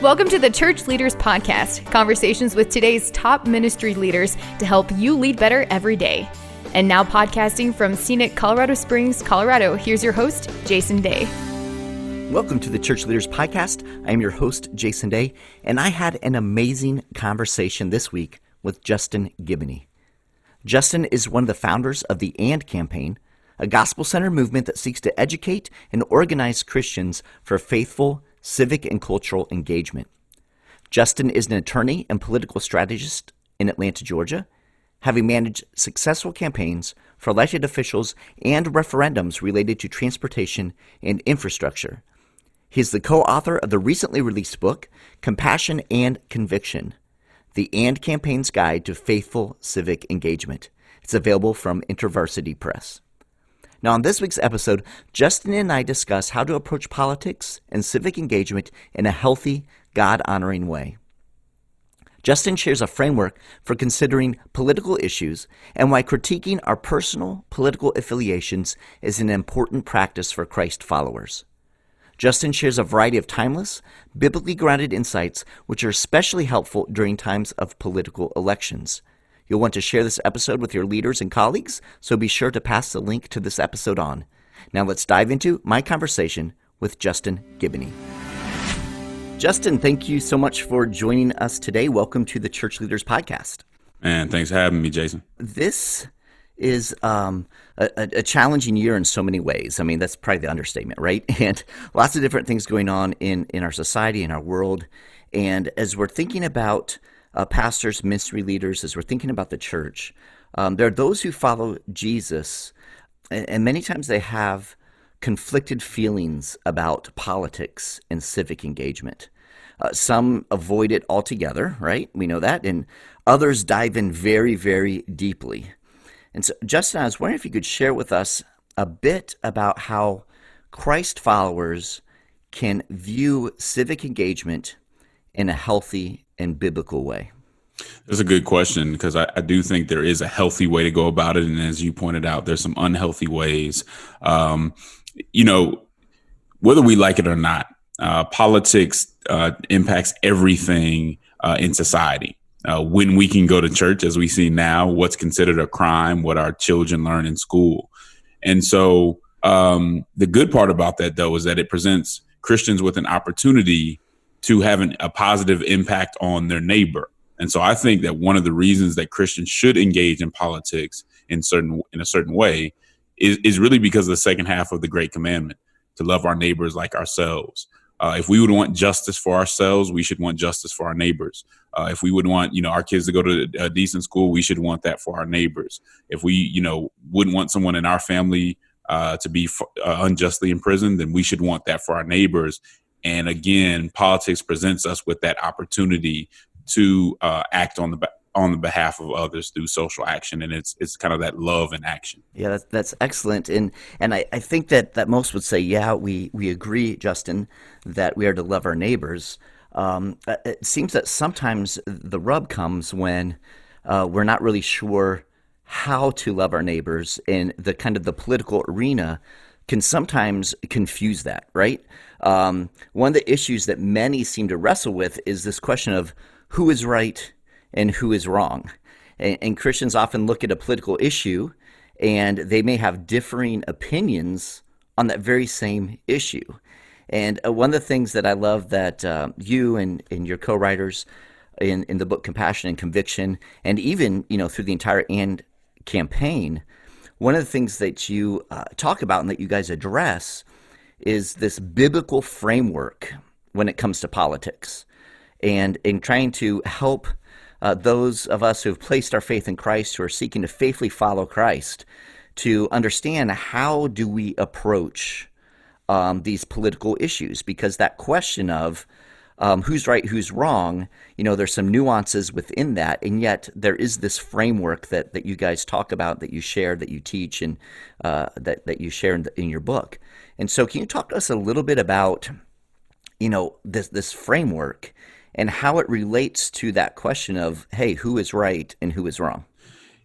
Welcome to the Church Leaders Podcast, conversations with today's top ministry leaders to help you lead better every day. And now podcasting from scenic Colorado Springs, Colorado, here's your host, Jason Day. Welcome to the Church Leaders Podcast. I am your host, Jason Day, and I had an amazing conversation this week with Justin Giboney. Justin is one of the founders of the AND campaign, a gospel-centered movement that seeks to educate and organize Christians for faithful, civic, and cultural engagement. Justin is an attorney and political strategist in Atlanta, Georgia, having managed successful campaigns for elected officials and referendums related to transportation and infrastructure. He is the co-author of the recently released book, Compassion and Conviction, the AND Campaign's Guide to Faithful Civic Engagement. It's available from InterVarsity Press. Now, on this week's episode, Justin and I discuss how to approach politics and civic engagement in a healthy, God-honoring way. Justin shares a framework for considering political issues and why critiquing our personal political affiliations is an important practice for Christ followers. Justin shares a variety of timeless, biblically grounded insights which are especially helpful during times of political elections. You'll want to share this episode with your leaders and colleagues, so be sure to pass the link to this episode on. Now let's dive into my conversation with Justin Giboney. Justin, thank you so much for joining us today. Welcome to the Church Leaders Podcast. Man, thanks for having me, Jason. This is a challenging year in so many ways. I mean, that's probably the understatement, right? And lots of different things going on in our society, in our world. And as we're thinking about pastors, ministry leaders, as we're thinking about the church, there are those who follow Jesus, and many times they have conflicted feelings about politics and civic engagement. Some avoid it altogether, right? We know that, and others dive in very, very deeply. And so, Justin, I was wondering if you could share with us a bit about how Christ followers can view civic engagement in a healthy and biblical way. That's a good question, because I do think there is a healthy way to go about it. And as you pointed out, there's some unhealthy ways. Whether we like it or not, politics impacts everything in society. When we can go to church, as we see now, what's considered a crime, what our children learn in school. And so the good part about that, though, is that it presents Christians with an opportunity to have a positive impact on their neighbor. And so I think that one of the reasons that Christians should engage in politics in a certain way is really because of the second half of the Great Commandment, to love our neighbors like ourselves. If we would want justice for ourselves, we should want justice for our neighbors. If we would want, our kids to go to a decent school, we should want that for our neighbors. If we, wouldn't want someone in our family to be unjustly imprisoned, then we should want that for our neighbors. And again, politics presents us with that opportunity to act on the behalf of others through social action, and it's kind of that love in action. Yeah, that's excellent, and I think that most would say, yeah, we agree, Justin, that we are to love our neighbors. It seems that sometimes the rub comes when we're not really sure how to love our neighbors, and the kind of the political arena can sometimes confuse that, right? One of the issues that many seem to wrestle with is this question of who is right and who is wrong. And Christians often look at a political issue and they may have differing opinions on that very same issue. And one of the things that I love that you and your co-writers in the book Compassion and Conviction, and even through the entire AND campaign, one of the things that you talk about and that you guys address is this biblical framework when it comes to politics, and in trying to help those of us who have placed our faith in Christ, who are seeking to faithfully follow Christ, to understand how do we approach these political issues, because that question of who's right, who's wrong, there's some nuances within that, and yet there is this framework that you guys talk about, that you share, that you teach, and that you share in your book. And so can you talk to us a little bit about this framework and how it relates to that question of, hey, who is right and who is wrong?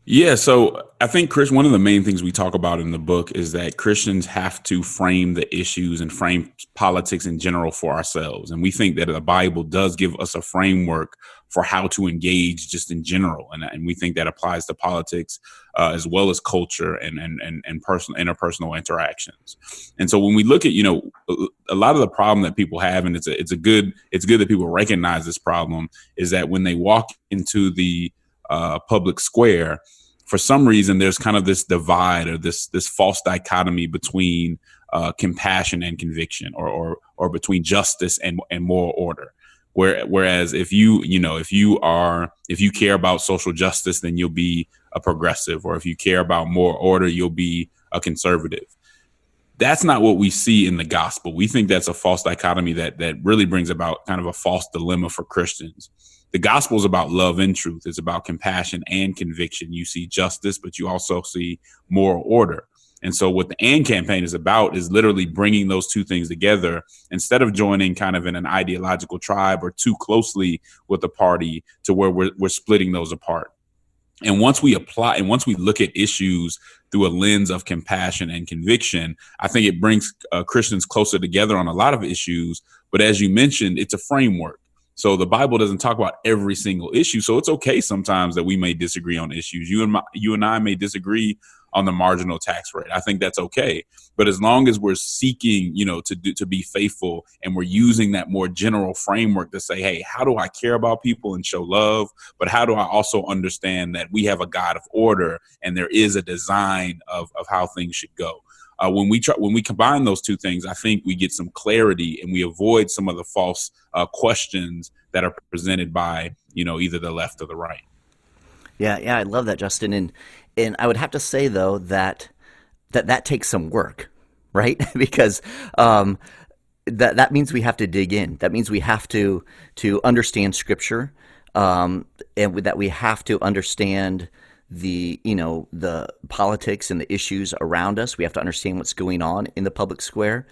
Yeah, so I think, Chris, one of the main things we talk about in the book is that Christians have to frame the issues and frame politics in general for ourselves. And we think that the Bible does give us a framework for how to engage just in general. And we think that applies to politics as well as culture and personal interpersonal interactions. And so when we look at, a lot of the problem that people have, and it's good that people recognize this problem, is that when they walk into the public square, for some reason, there's kind of this divide or this false dichotomy between compassion and conviction, or between justice and moral order. Whereas if you care about social justice, then you'll be a progressive, or if you care about moral order, you'll be a conservative. That's not what we see in the gospel. We think that's a false dichotomy that really brings about kind of a false dilemma for Christians. The gospel is about love and truth. It's about compassion and conviction. You see justice, but you also see moral order. And so what the AND campaign is about is literally bringing those two things together instead of joining kind of in an ideological tribe or too closely with the party to where we're splitting those apart. And once we look at issues through a lens of compassion and conviction, I think it brings Christians closer together on a lot of issues. But as you mentioned, it's a framework. So the Bible doesn't talk about every single issue. So it's okay sometimes that we may disagree on issues. You and I may disagree on the marginal tax rate. I think that's okay. But as long as we're seeking, to be faithful, and we're using that more general framework to say, hey, how do I care about people and show love? But how do I also understand that we have a God of order and there is a design of how things should go? When we combine those two things, I think we get some clarity and we avoid some of the false questions that are presented by, either the left or the right. Yeah, I love that, Justin. And I would have to say, though, that takes some work, right? Because that means we have to dig in. That means we have to understand Scripture, and that we have to understand the politics and the issues around us. We have to understand what's going on in the public square.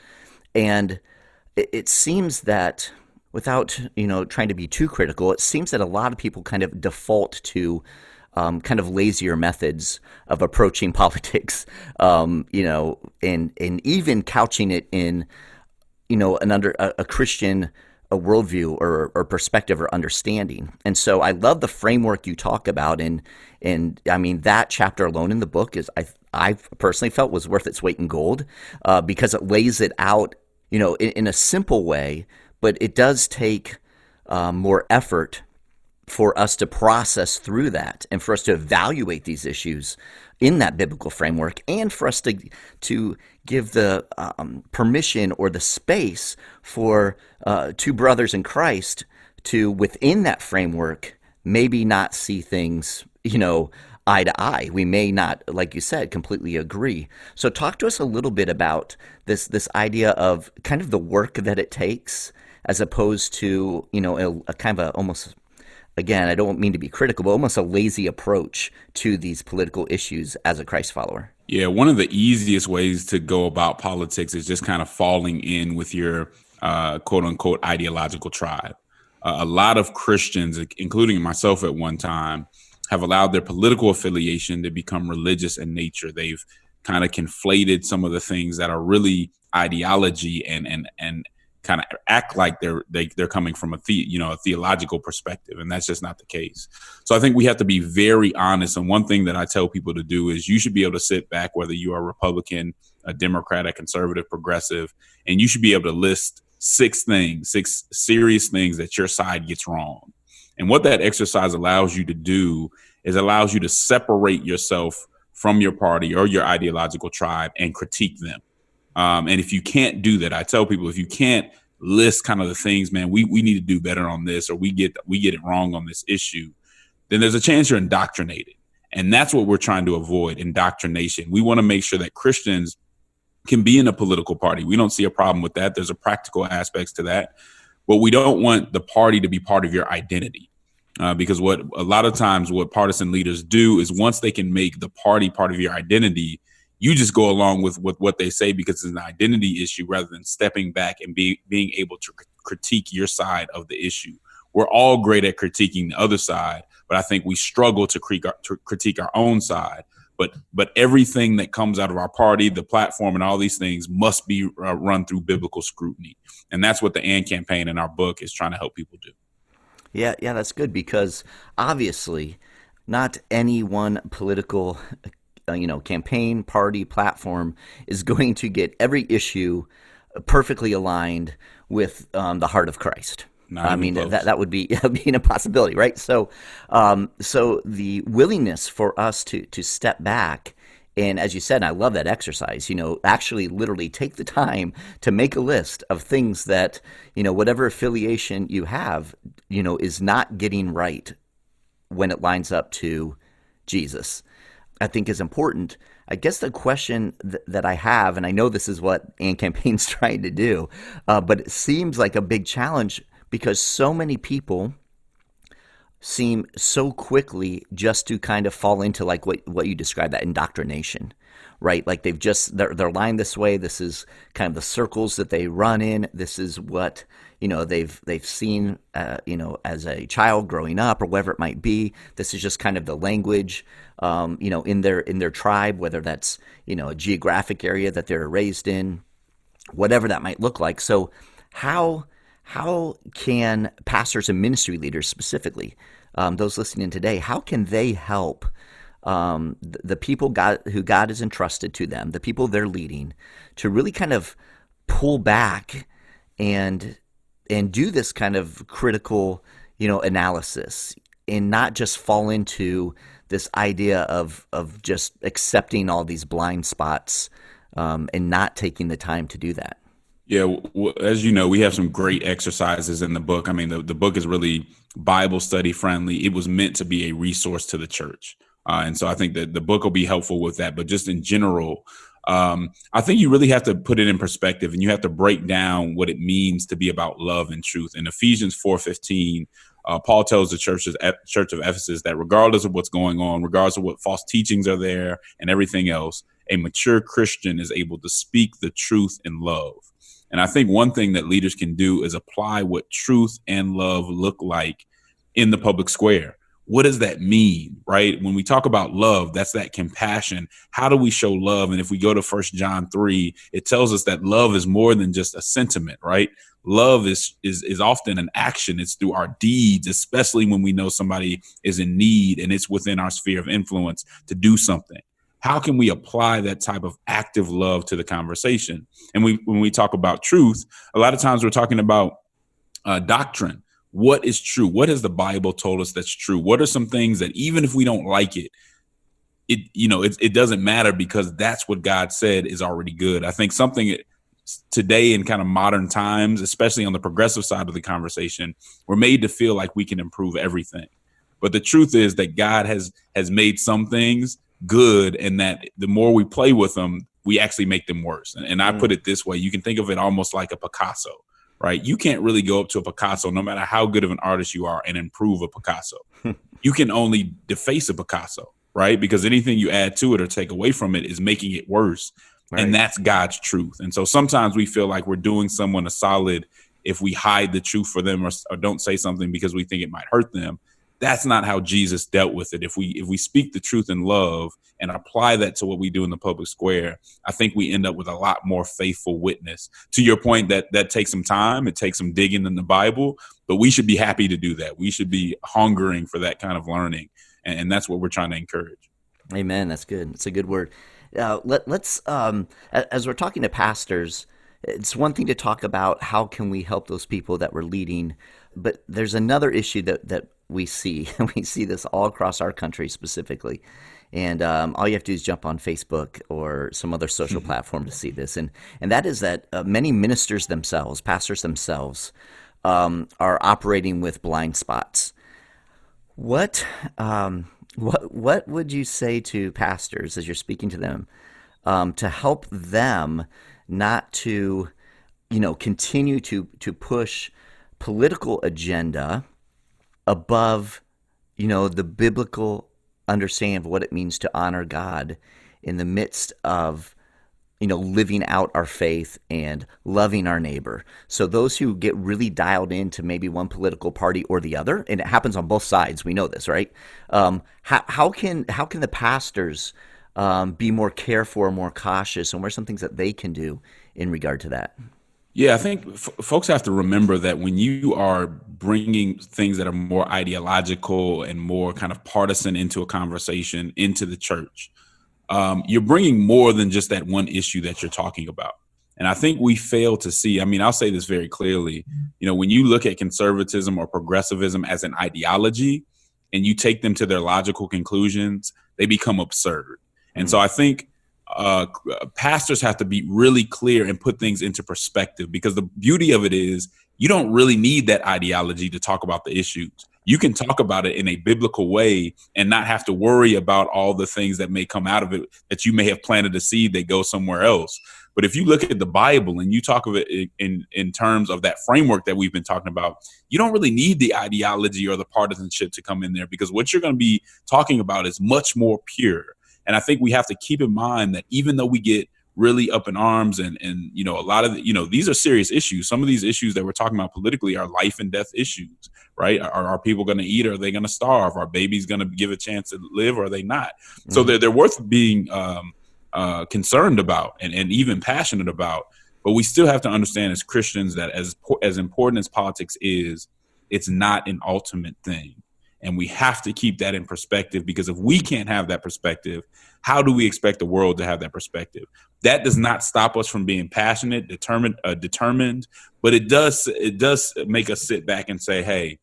And it seems that, without trying to be too critical, it seems that a lot of people kind of default to kind of lazier methods of approaching politics, and even couching it in under a Christian worldview or perspective or understanding. And so I love the framework you talk about, and I mean, that chapter alone in the book is I personally felt was worth its weight in gold, because it lays it out in a simple way, but it does take more effort for us to process through that, and for us to evaluate these issues in that biblical framework, and for us to give the permission or the space for two brothers in Christ to, within that framework, maybe not see things, eye to eye. We may not, like you said, completely agree. So talk to us a little bit about this idea of kind of the work that it takes, as opposed to, a kind of almost, again, I don't mean to be critical, but almost a lazy approach to these political issues as a Christ follower. Yeah, one of the easiest ways to go about politics is just kind of falling in with your quote unquote ideological tribe. A lot of Christians, including myself at one time, have allowed their political affiliation to become religious in nature. They've kind of conflated some of the things that are really ideology and kind of act like they're coming from a theological perspective, and that's just not the case. So I think we have to be very honest. And one thing that I tell people to do is you should be able to sit back, whether you are a Republican, a Democrat, a conservative, progressive, and you should be able to list six serious things that your side gets wrong. And what that exercise allows you to do is allows you to separate yourself from your party or your ideological tribe and critique them. And if you can't do that, I tell people, if you can't list kind of the things, man, we need to do better on this, or we get it wrong on this issue, then there's a chance you're indoctrinated. And that's what we're trying to avoid, indoctrination. We want to make sure that Christians can be in a political party. We don't see a problem with that. There's a practical aspects to that. But we don't want the party to be part of your identity. Because what a lot of times what partisan leaders do is, once they can make the party part of your identity, you just go along with what they say because it's an identity issue, rather than stepping back and being able to critique your side of the issue. We're all great at critiquing the other side, but but I think we struggle to critique our own side. But everything that comes out of our party, the platform, and all these things must be run through biblical scrutiny. And that's what the AND campaign in our book is trying to help people do. Yeah, that's good, because obviously not any one political campaign, party, platform is going to get every issue perfectly aligned with the heart of Christ. I mean, that would be an impossibility, right? So the willingness for us to step back, and as you said, and I love that exercise, actually literally take the time to make a list of things that, whatever affiliation you have, is not getting right when it lines up to Jesus, I think is important. I guess the question that I have, and I know this is what AND Campaign's trying to do, but it seems like a big challenge, because so many people seem so quickly just to kind of fall into like what you described, that indoctrination, right? Like they're lined this way. This is kind of the circles that they run in. This is what they've seen as a child growing up, or whatever it might be. This is just kind of the language in their tribe, whether that's a geographic area that they're raised in, whatever that might look like. So how can pastors and ministry leaders specifically, those listening today, how can they help the people who God has entrusted to them, the people they're leading, to really kind of pull back and do this kind of critical, analysis, and not just fall into this idea of just accepting all these blind spots and not taking the time to do that? Yeah, as you know, we have some great exercises in the book. I mean, the book is really Bible study friendly. It was meant to be a resource to the church. And so I think that the book will be helpful with that. But just in general, I think you really have to put it in perspective, and you have to break down what it means to be about love and truth. In Ephesians 4:15, Paul tells the church of Ephesus that regardless of what's going on, regardless of what false teachings are there and everything else, a mature Christian is able to speak the truth in love. And I think one thing that leaders can do is apply what truth and love look like in the public square. What does that mean, right? When we talk about love, that's that compassion. How do we show love? And if we go to 1 John 3, it tells us that love is more than just a sentiment, right? Love is often an action. It's through our deeds, especially when we know somebody is in need and it's within our sphere of influence to do something. How can we apply that type of active love to the conversation? And when we talk about truth, a lot of times we're talking about doctrine. What is true? What has the Bible told us that's true? What are some things that even if we don't like it doesn't matter, because that's what God said is already good. I think something today in kind of modern times, especially on the progressive side of the conversation, we're made to feel like we can improve everything. But the truth is that God has made some things good, and that the more we play with them, we actually make them worse. And I put it this way: you can think of it almost like a Picasso, right? You can't really go up to a Picasso, no matter how good of an artist you are, and improve a Picasso. You can only deface a Picasso, right? Because anything you add to it or take away from it is making it worse. Right. And that's God's truth. And so sometimes we feel like we're doing someone a solid if we hide the truth for them, or don't say something because we think it might hurt them. That's not how Jesus dealt with it. If we speak the truth in love and apply that to what we do in the public square, I think we end up with a lot more faithful witness. To your point, that takes some time. It takes some digging in the Bible, but we should be happy to do that. We should be hungering for that kind of learning. And that's what we're trying to encourage. Amen. That's good. It's a good word. Let's as we're talking to pastors, it's one thing to talk about how can we help those people that we're leading, but there's another issue that we see. We see this all across our country specifically. And all you have to do is jump on Facebook or some other social platform to see this. And that is that many ministers themselves, pastors themselves, are operating with blind spots. What would you say to pastors as you're speaking to them to help them not to, continue to push political agenda above, the biblical understanding of what it means to honor God in the midst of, living out our faith and loving our neighbor. So those who get really dialed into maybe one political party or the other, and it happens on both sides, we know this, right? How can the pastors be more careful or more cautious, and what are some things that they can do in regard to that? Yeah, I think folks have to remember that when you are bringing things that are more ideological and more kind of partisan into a conversation into the church, you're bringing more than just that one issue that you're talking about. And I think we fail to see, I'll say this very clearly, when you look at conservatism or progressivism as an ideology and you take them to their logical conclusions, they become absurd. And so I think pastors have to be really clear and put things into perspective, because the beauty of it is you don't really need that ideology to talk about the issues. You can talk about it in a biblical way and not have to worry about all the things that may come out of it, that you may have planted a seed that goes somewhere else. But if you look at the Bible and you talk of it in terms of that framework that we've been talking about, you don't really need the ideology or the partisanship to come in there, because what you're going to be talking about is much more pure. And I think we have to keep in mind that even though we get really up in arms and a lot of these are serious issues. Some of these issues that we're talking about politically are life and death issues, right? Are people going to eat, or are they going to starve? Are babies going to give a chance to live, or are they not? Mm-hmm. So they're worth being concerned about and even passionate about. But we still have to understand as Christians that as important as politics is, it's not an ultimate thing. And we have to keep that in perspective, because if we can't have that perspective, how do we expect the world to have that perspective? That does not stop us from being passionate, determined, but it does make us sit back and say, hey,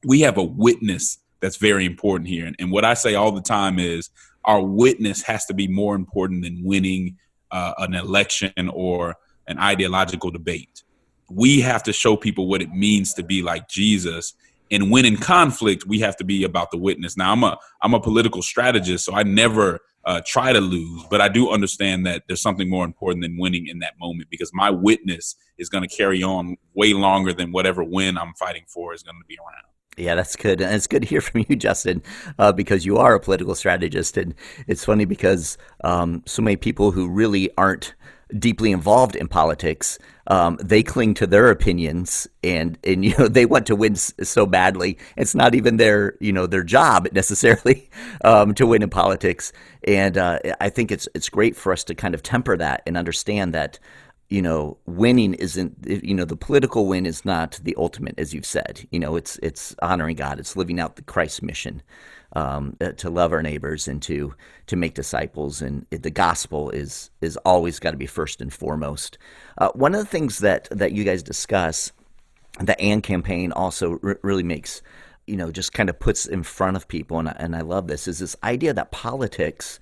we have a witness that's very important here. And what I say all the time is our witness has to be more important than winning an election or an ideological debate. We have to show people what it means to be like Jesus. And when in conflict, we have to be about the witness. Now, I'm a political strategist, so I never try to lose, but I do understand that there's something more important than winning in that moment, because my witness is going to carry on way longer than whatever win I'm fighting for is going to be around. Yeah, that's good. And it's good to hear from you, Justin, because you are a political strategist. And it's funny because so many people who really aren't deeply involved in politics, they cling to their opinions, and they want to win so badly. It's not even their job necessarily to win in politics. And I think it's great for us to kind of temper that and understand that winning isn't, the political win is not the ultimate, as you've said. It's honoring God. It's living out the Christ mission, to love our neighbors and to make disciples. And the gospel is always got to be first and foremost. One of the things that you guys discuss, the AND campaign also really makes, just kind of puts in front of people, and I love this, is this idea that politics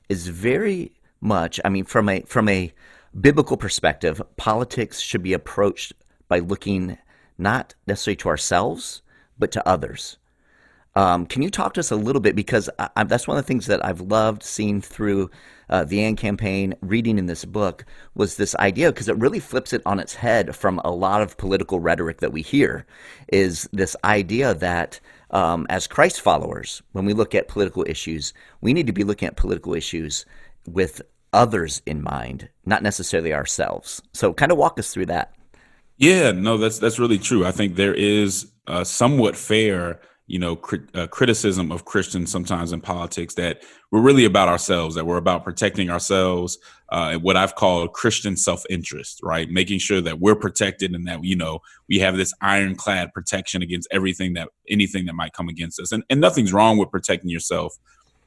is very much, from a biblical perspective, politics should be approached by looking not necessarily to ourselves, but to others. Can you talk to us a little bit? Because that's one of the things that I've loved seeing through the AND campaign, reading in this book, was this idea, because it really flips it on its head from a lot of political rhetoric that we hear, is this idea that as Christ followers, when we look at political issues, we need to be looking at political issues with others in mind, not necessarily ourselves. So kind of walk us through that. Yeah, no, that's really true. I think there is somewhat fair criticism of Christians sometimes in politics, that we're really about ourselves, that we're about protecting ourselves, and what I've called Christian self-interest, right? Making sure that we're protected and that, we have this ironclad protection against anything that might come against us. And nothing's wrong with protecting yourself,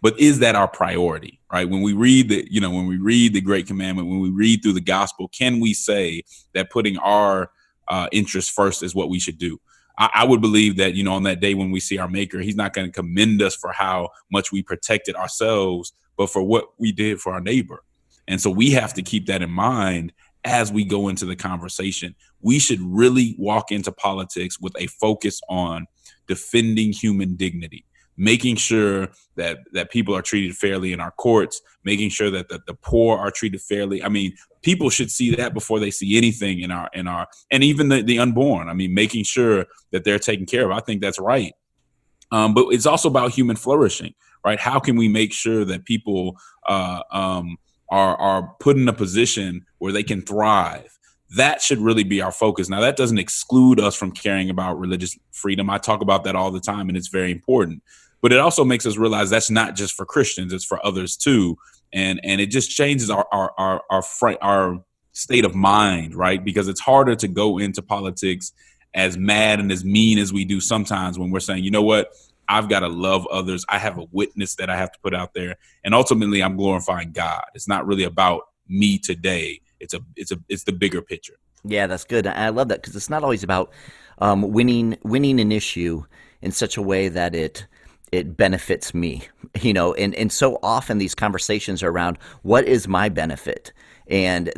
but is that our priority, right? When we read the Great Commandment, when we read through the gospel, can we say that putting our interests first is what we should do? I would believe that, on that day when we see our Maker, he's not going to commend us for how much we protected ourselves, but for what we did for our neighbor. And so we have to keep that in mind as we go into the conversation. We should really walk into politics with a focus on defending human dignity, making sure that people are treated fairly in our courts, making sure that the poor are treated fairly. People should see that before they see anything in our and even the unborn. Making sure that they're taken care of. I think that's right. But it's also about human flourishing, right? How can we make sure that people are are put in a position where they can thrive. That should really be our focus. Now, that doesn't exclude us from caring about religious freedom. I talk about that all the time, and it's very important. But it also makes us realize that's not just for Christians; it's for others too. And it just changes our state of mind, right? Because it's harder to go into politics as mad and as mean as we do sometimes when we're saying, you know what, I've got to love others. I have a witness that I have to put out there, and ultimately, I'm glorifying God. It's not really about me today. It's the bigger picture. Yeah, that's good. I love that because it's not always about winning an issue in such a way that it benefits me, and so often these conversations are around what is my benefit, and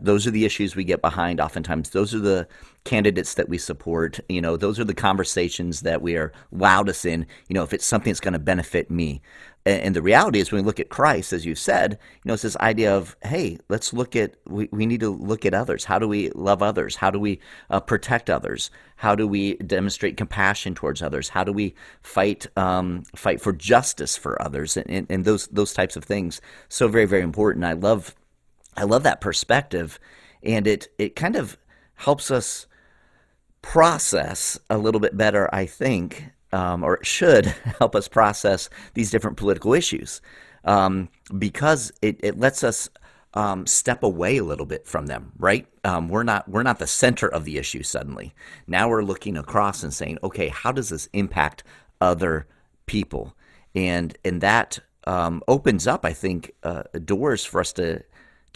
those are the issues we get behind. Oftentimes, those are the candidates that we support. Those are the conversations that we are loudest in. If it's something that's going to benefit me. And the reality is, when we look at Christ, as you said, it's this idea of, hey, let's we need to look at others. How do we love others? How do we protect others? How do we demonstrate compassion towards others? How do we fight for justice for others? And those types of things. So very, very important. I love that perspective, and it kind of helps us process a little bit better, I think. Or it should help us process these different political issues, because it lets us step away a little bit from them, right? We're not the center of the issue suddenly. Now we're looking across and saying, okay, how does this impact other people? And that opens up, I think, doors for us to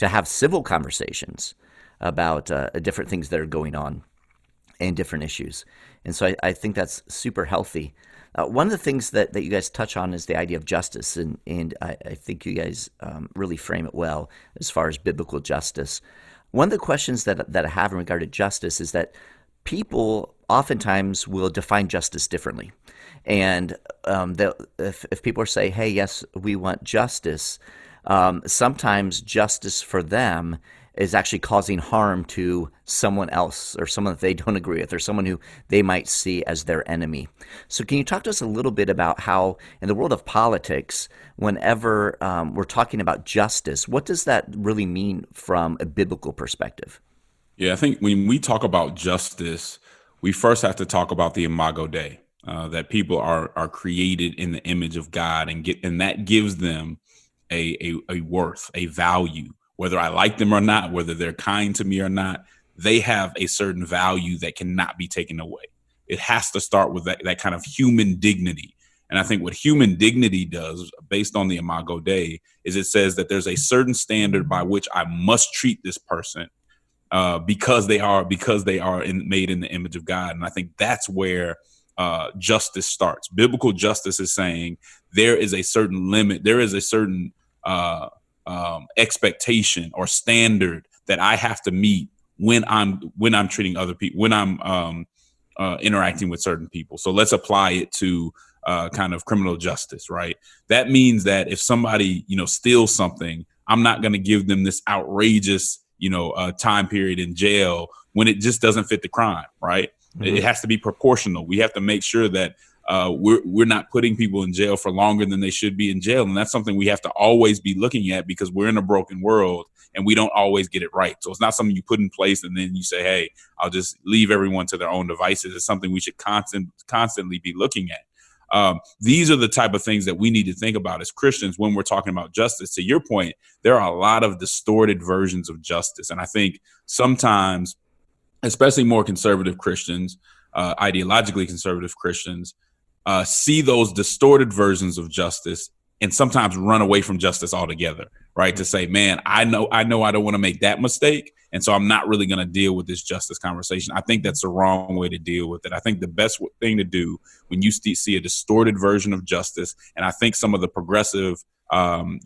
have civil conversations about different things that are going on and different issues. And so I think that's super healthy. One of the things that you guys touch on is the idea of justice, and I think you guys really frame it well as far as biblical justice. One of the questions that I have in regard to justice is that people oftentimes will define justice differently. And if people say, hey, yes, we want justice, sometimes justice for them is actually causing harm to someone else, or someone that they don't agree with, or someone who they might see as their enemy. So can you talk to us a little bit about how, in the world of politics, whenever we're talking about justice, what does that really mean from a biblical perspective? Yeah, I think when we talk about justice, we first have to talk about the imago Dei, that people are created in the image of God, and that gives them a worth, a value. Whether I like them or not, whether they're kind to me or not, they have a certain value that cannot be taken away. It has to start with that kind of human dignity. And I think what human dignity does, based on the imago Dei, is it says that there's a certain standard by which I must treat this person because they are made in the image of God. And I think that's where justice starts. Biblical justice is saying there is a certain limit, there is a certain expectation or standard that I have to meet when I'm treating other people, when I'm interacting with certain people. So let's apply it to kind of criminal justice, right? That means that if somebody, steals something, I'm not going to give them this outrageous, time period in jail when it just doesn't fit the crime, right? Mm-hmm. It has to be proportional. We have to make sure that we're not putting people in jail for longer than they should be in jail. And that's something we have to always be looking at, because we're in a broken world and we don't always get it right. So it's not something you put in place and then you say, hey, I'll just leave everyone to their own devices. It's something we should constantly be looking at. These are the type of things that we need to think about as Christians when we're talking about justice. To your point, there are a lot of distorted versions of justice. And I think sometimes, especially more conservative Christians, ideologically conservative Christians, see those distorted versions of justice and sometimes run away from justice altogether, right? To say, man, I know I don't want to make that mistake, and so I'm not really going to deal with this justice conversation. I think that's the wrong way to deal with it. I think the best thing to do when you see a distorted version of justice, and I think some of the progressive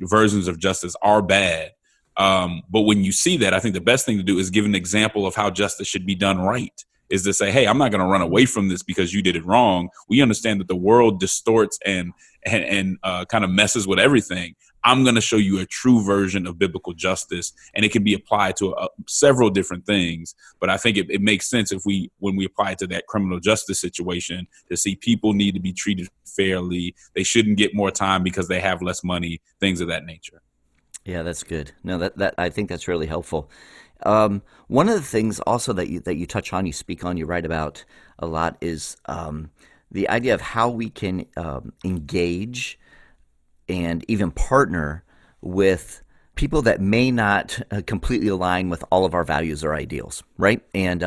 versions of justice are bad, but when you see that, I think the best thing to do is give an example of how justice should be done right. Is to say, hey, I'm not going to run away from this because you did it wrong. We understand that the world distorts and kind of messes with everything. I'm going to show you a true version of biblical justice, and it can be applied to several different things. But I think it makes sense when we apply it to that criminal justice situation, to see people need to be treated fairly. They shouldn't get more time because they have less money, things of that nature. Yeah, that's good. No, that I think that's really helpful. One of the things also that you touch on, you speak on, you write about a lot is the idea of how we can engage and even partner with people that may not completely align with all of our values or ideals, right? And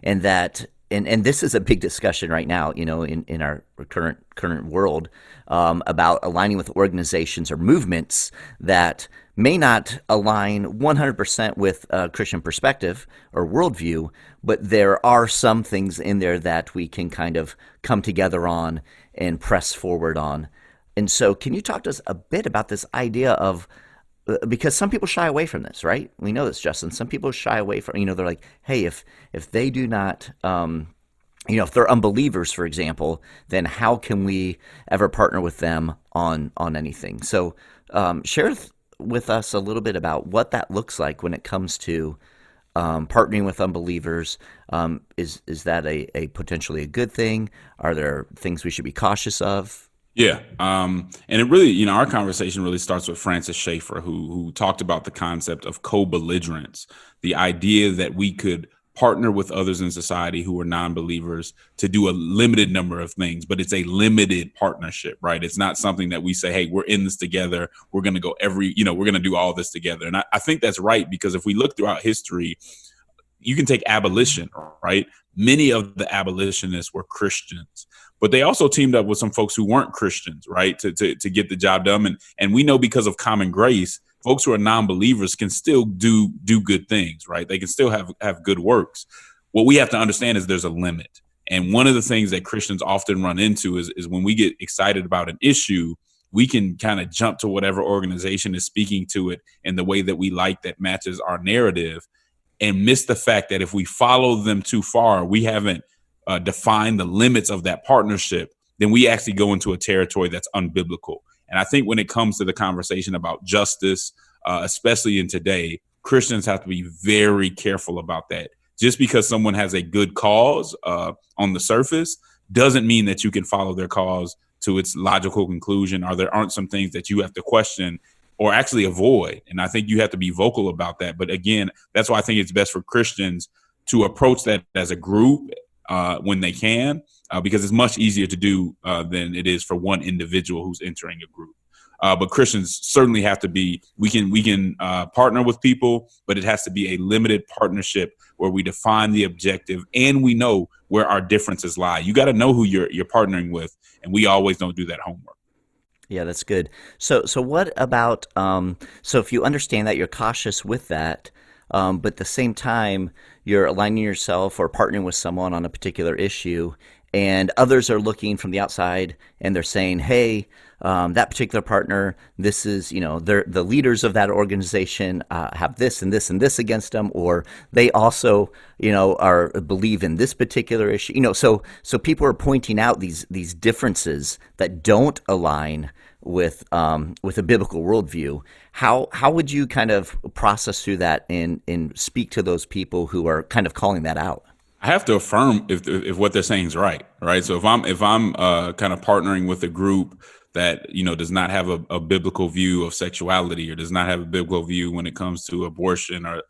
that and this is a big discussion right now, in our current world, about aligning with organizations or movements that may not align 100% with a Christian perspective or worldview, but there are some things in there that we can kind of come together on and press forward on. And so can you talk to us a bit about this idea of, because some people shy away from this, right? We know this, Justin. Some people shy away from, they're like, hey, if they do not, if they're unbelievers, for example, then how can we ever partner with them on anything? So share with us a little bit about what that looks like when it comes to partnering with unbelievers. Is that a potentially a good thing? Are there things we should be cautious of? Yeah. And it really, our conversation really starts with Francis Schaeffer, who talked about the concept of co-belligerence, the idea that we could partner with others in society who are non-believers to do a limited number of things, but it's a limited partnership, right? It's not something that we say, hey, we're in this together. We're going to go we're going to do all this together. And I think that's right, because if we look throughout history, you can take abolition, right? Many of the abolitionists were Christians, but they also teamed up with some folks who weren't Christians, right, to get the job done. And we know, because of common grace, folks who are non-believers can still do good things, right? They can still have good works. What we have to understand is there's a limit. And one of the things that Christians often run into is when we get excited about an issue, we can kind of jump to whatever organization is speaking to it in the way that we like, that matches our narrative, and miss the fact that if we follow them too far, we haven't defined the limits of that partnership, then we actually go into a territory that's unbiblical. And I think when it comes to the conversation about justice, especially in today, Christians have to be very careful about that. Just because someone has a good cause on the surface doesn't mean that you can follow their cause to its logical conclusion, or there aren't some things that you have to question or actually avoid. And I think you have to be vocal about that. But again, that's why I think it's best for Christians to approach that as a group when they can, because it's much easier to do than it is for one individual who's entering a group. But Christians certainly have to be, we can partner with people, but it has to be a limited partnership where we define the objective and we know where our differences lie. You got to know who you're partnering with, and we always don't do that homework. Yeah, that's good. So what about, so if you understand that, you're cautious with that, but at the same time, you're aligning yourself or partnering with someone on a particular issue, and others are looking from the outside and they're saying, hey, that particular partner, this is, they're the leaders of that organization have this and this and this against them, or they also, believe in this particular issue. So people are pointing out these differences that don't align with a biblical worldview. How would you kind of process through that and speak to those people who are kind of calling that out? I have to affirm if what they're saying is right. So if I'm kind of partnering with a group that does not have a biblical view of sexuality, or does not have a biblical view when it comes to abortion, or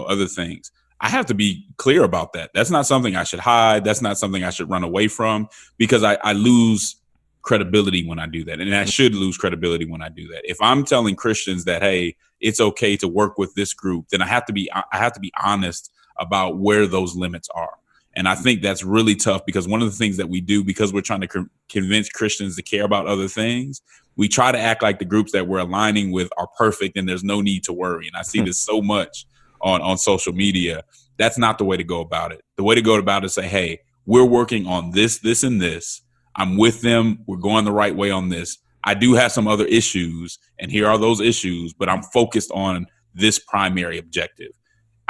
other things, I have to be clear about that. That's not something I should hide. That's not something I should run away from, because I lose credibility when I do that, and I should lose credibility when I do that. If I'm telling Christians that, hey, it's okay to work with this group, then I have to be honest about where those limits are. And I think that's really tough, because one of the things that we do, because we're trying to convince Christians to care about other things, we try to act like the groups that we're aligning with are perfect and there's no need to worry. And I see this so much on social media. That's not the way to go about it. The way to go about it is say, hey, we're working on this, this, and this. I'm with them. We're going the right way on this. I do have some other issues, and here are those issues, but I'm focused on this primary objective.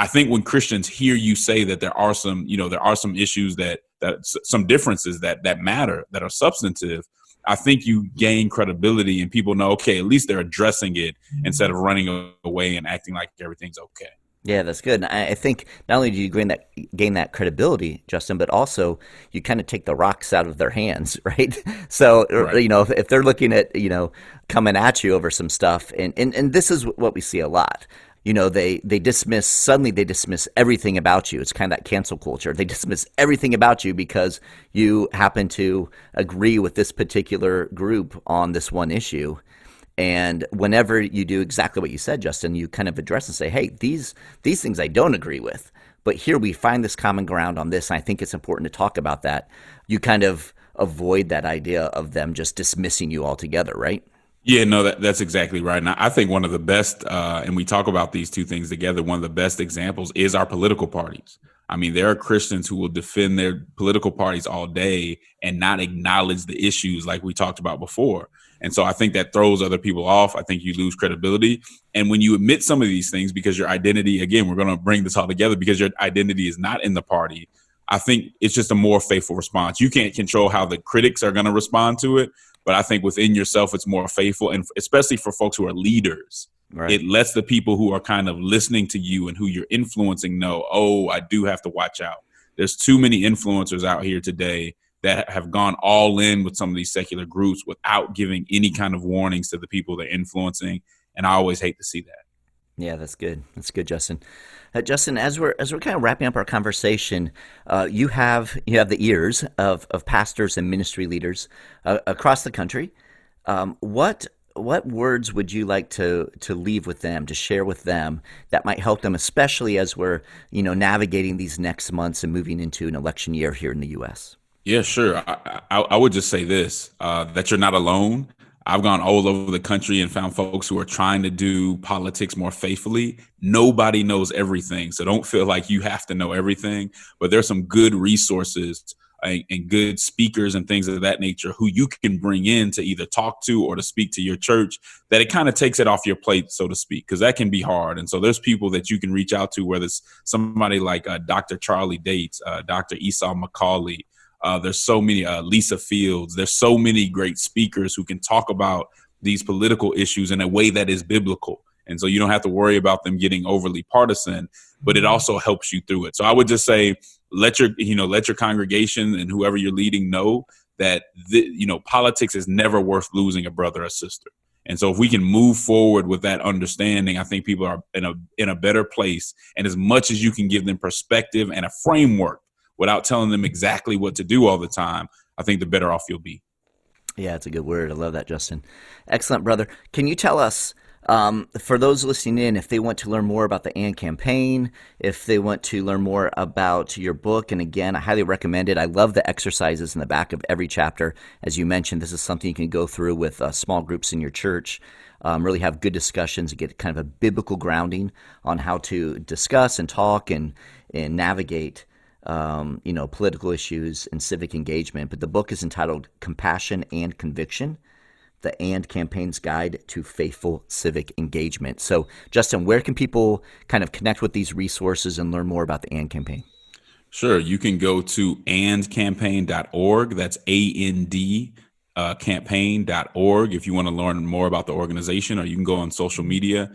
I think when Christians hear you say that there are some issues that some differences that matter, that are substantive, I think you gain credibility, and people know, okay, at least they're addressing it instead of running away and acting like everything's okay. Yeah, that's good. And I think not only do you gain that credibility, Justin, but also you kind of take the rocks out of their hands, right? So, Right. if they're looking at, coming at you over some stuff, and this is what we see a lot. They dismiss everything about you. It's kind of that cancel culture. They dismiss everything about you because you happen to agree with this particular group on this one issue. And whenever you do exactly what you said, Justin, you kind of address and say, hey, these things I don't agree with, but here we find this common ground on this, and I think it's important to talk about that. You kind of avoid that idea of them just dismissing you altogether, right? Yeah, no, that's exactly right. And I think one of the best, and we talk about these two things together, one of the best examples is our political parties. I mean, there are Christians who will defend their political parties all day and not acknowledge the issues like we talked about before. And so I think that throws other people off. I think you lose credibility. And when you admit some of these things, because your identity, again, we're going to bring this all together, because your identity is not in the party, I think it's just a more faithful response. You can't control how the critics are going to respond to it, but I think within yourself, it's more faithful. And especially for folks who are leaders, Right. It lets the people who are kind of listening to you and who you're influencing know, oh, I do have to watch out. There's too many influencers out here today that have gone all in with some of these secular groups without giving any kind of warnings to the people they're influencing. And I always hate to see that. Yeah, that's good. That's good, Justin. Justin, as we're kind of wrapping up our conversation, you have the ears of pastors and ministry leaders across the country. What words would you like to leave with them, to share with them that might help them, especially as we're navigating these next months and moving into an election year here in the U.S.? Yeah, sure. I would just say this, that you're not alone. I've gone all over the country and found folks who are trying to do politics more faithfully. Nobody knows everything, so don't feel like you have to know everything. But there's some good resources and good speakers and things of that nature who you can bring in to either talk to or to speak to your church, that it kind of takes it off your plate, so to speak, because that can be hard. And so there's people that you can reach out to, whether it's somebody like Dr. Charlie Dates, Dr. Esau McCauley. There's so many, Lisa Fields. There's so many great speakers who can talk about these political issues in a way that is biblical. And so you don't have to worry about them getting overly partisan, but it also helps you through it. So I would just say, let your congregation and whoever you're leading know that, politics is never worth losing a brother or sister. And so if we can move forward with that understanding, I think people are in a better place. And as much as you can give them perspective and a framework without telling them exactly what to do all the time, I think the better off you'll be. Yeah, it's a good word. I love that, Justin. Excellent, brother. Can you tell us, for those listening in, if they want to learn more about the AND campaign, if they want to learn more about your book, and again, I highly recommend it. I love the exercises in the back of every chapter. As you mentioned, this is something you can go through with small groups in your church, really have good discussions and get kind of a biblical grounding on how to discuss and talk and navigate political issues and civic engagement. But the book is entitled Compassion and Conviction, the AND Campaign's Guide to Faithful Civic Engagement. So, Justin, where can people kind of connect with these resources and learn more about the AND campaign? Sure. You can go to andcampaign.org. That's AND campaign.org if you want to learn more about the organization, or you can go on social media,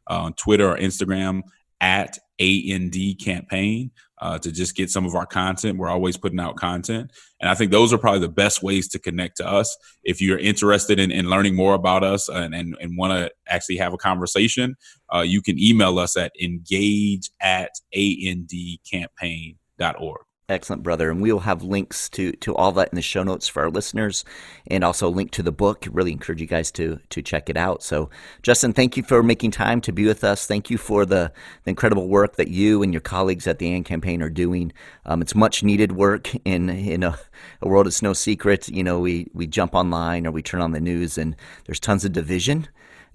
on Twitter or Instagram at AND campaign to just get some of our content. We're always putting out content. And I think those are probably the best ways to connect to us. If you're interested in learning more about us and want to actually have a conversation, you can email us at engage@andcampaign.org. Excellent, brother. And we will have links to all that in the show notes for our listeners, and also a link to the book. Really encourage you guys to check it out. So, Justin, thank you for making time to be with us. Thank you for the incredible work that you and your colleagues at the AND campaign are doing. It's much needed work in a world. It's no secret. We jump online or we turn on the news, and there's tons of division.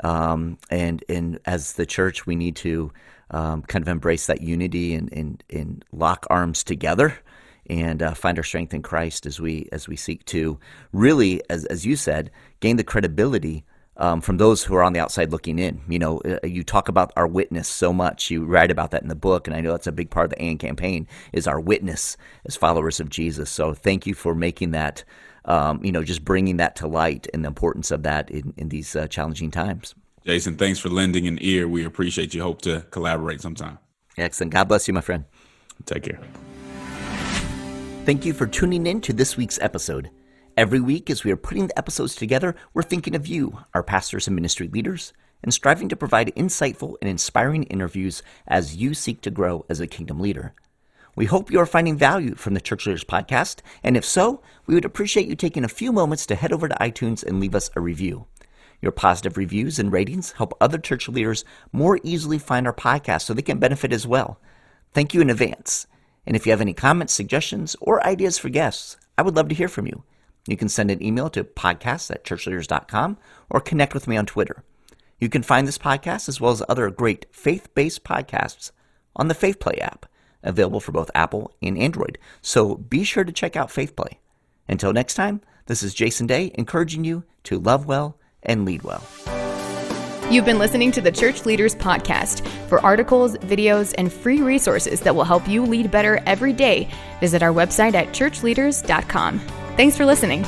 And as the church, we need to kind of embrace that unity and lock arms together and find our strength in Christ as we seek to really, as you said, gain the credibility from those who are on the outside looking in. You talk about our witness so much. You write about that in the book, and I know that's a big part of the AND campaign is our witness as followers of Jesus. So thank you for making that, just bringing that to light and the importance of that in these challenging times. Jason, thanks for lending an ear. We appreciate you. Hope to collaborate sometime. Excellent. God bless you, my friend. Take care. Thank you for tuning in to this week's episode. Every week, as we are putting the episodes together, we're thinking of you, our pastors and ministry leaders, and striving to provide insightful and inspiring interviews as you seek to grow as a kingdom leader. We hope you are finding value from the Church Leaders podcast, and if so, we would appreciate you taking a few moments to head over to iTunes and leave us a review. Your positive reviews and ratings help other church leaders more easily find our podcast so they can benefit as well. Thank you in advance. And if you have any comments, suggestions, or ideas for guests, I would love to hear from you. You can send an email to podcast@ChurchLeaders.com or connect with me on Twitter. You can find this podcast as well as other great faith-based podcasts on the Faith Play app, available for both Apple and Android. So be sure to check out Faith Play. Until next time, this is Jason Day encouraging you to love well and lead well. You've been listening to the Church Leaders Podcast. For articles, videos, and free resources that will help you lead better every day, visit our website at ChurchLeaders.com. Thanks for listening.